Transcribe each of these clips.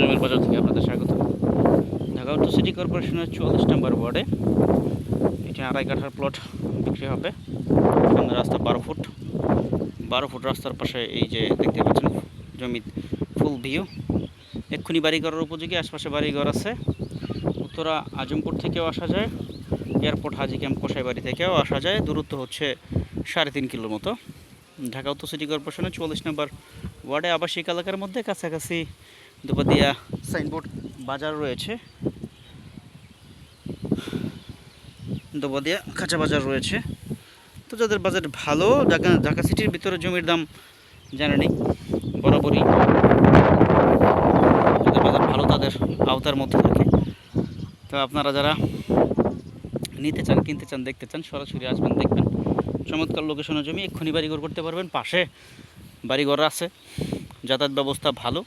জমির বাজার থেকে আপনাদের স্বাগত। ঢাকা উত্তর সিটি কর্পোরেশনের 44 নম্বর ওয়ার্ডে এটি 2.5 কাঠার প্লট বিক্রি হবে। সামনে রাস্তা 12 ফুট রাস্তার পাশে এই যে দেখতে পাচ্ছেন জমি ফুল ভিউ, এক্ষুনি বাড়ি করার উপযোগী। আশপাশে বাড়িঘর আছে। উত্তরা আজমপুর থেকেও আসা যায়, এয়ারপোর্ট হাজি ক্যাম্প কসাইবাড়ি থেকেও আসা যায়। দূরত্ব হচ্ছে 3.5 কিলোর মতো। ঢাকা উত্তর সিটি কর্পোরেশনের 44 নম্বর ওয়ার্ডে আবাসিক এলাকার মধ্যে কাছাকাছি দুপাদিয়া সাইনবোর্ড বাজার রয়েছে, দুপাদিয়া কাঁচা বাজার রয়েছে। তো যাদের বাজেট ভালো, ঢাকা সিটির ভিতরে জমির দাম জানেনি বরাবরই, যাদের বাজেট ভালো তাদের আওতার মধ্যে থাকে। তো আপনারা যারা নিতে চান, কিনতে চান, দেখতে চান, সরাসরি আসবেন, দেখবেন। চমৎকার লোকেশনের জমি, এক্ষুনি বাড়িঘর করতে পারবেন। পাশে বাড়িঘর আছে, যাতায়াত ব্যবস্থা ভালো।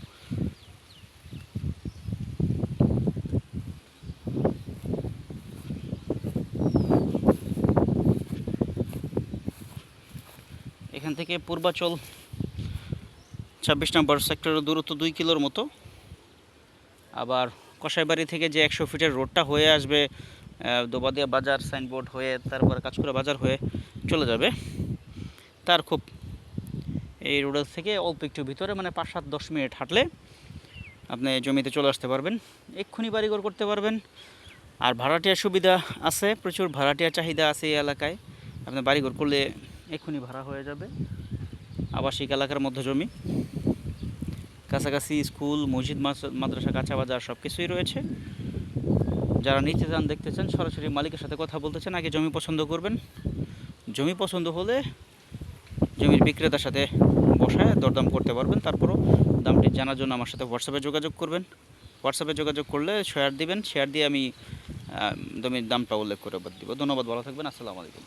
এখান থেকে পূর্বাচল 26 নম্বর সেক্টরের দূরত্ব 2 কিলোর মতো। আবার কসাইবাড়ি থেকে যে 100 ফিটের রোডটা হয়ে আসবে দোবাদিয়া বাজার সাইনবোর্ড হয়ে, তারপর কাঁচকুড়া বাজার হয়ে চলে যাবে, তার খুব এই রোডের থেকে অল্প একটু ভিতরে, মানে 5-7-10 মিনিট হাঁটলে আপনি জমিতে চলে আসতে পারবেন। এক্ষুনি বাড়িঘর করতে পারবেন। আর ভাড়াটিয়ার সুবিধা আছে, প্রচুর ভাড়াটিয়ার চাহিদা আছে এই এলাকায়। আপনি বাড়িঘর করলে এক্ষুনি ভাড়া হয়ে যাবে। আবাসিক এলাকার মধ্যে জমি, কাছাকাছি স্কুল, মসজিদ, মাদ্রাসা, কাঁচা বাজার সব কিছুই রয়েছে। যারা নিতে চান, দেখতে চান, সরাসরি মালিকের সাথে কথা বলতে চান, আগে জমি পছন্দ করবেন। জমি পছন্দ হলে জমির বিক্রেতার সাথে বসায় দরদাম করতে পারবেন। তারপরও দামটি জানার জন্য আমার সাথে হোয়াটসঅ্যাপে যোগাযোগ করবেন। হোয়াটসঅ্যাপে যোগাযোগ করলে শেয়ার দিবেন, শেয়ার দিয়ে আমি জমির দামটা উল্লেখ করে দিব। ধন্যবাদ, ভালো থাকবেন। আসসালামু আলাইকুম।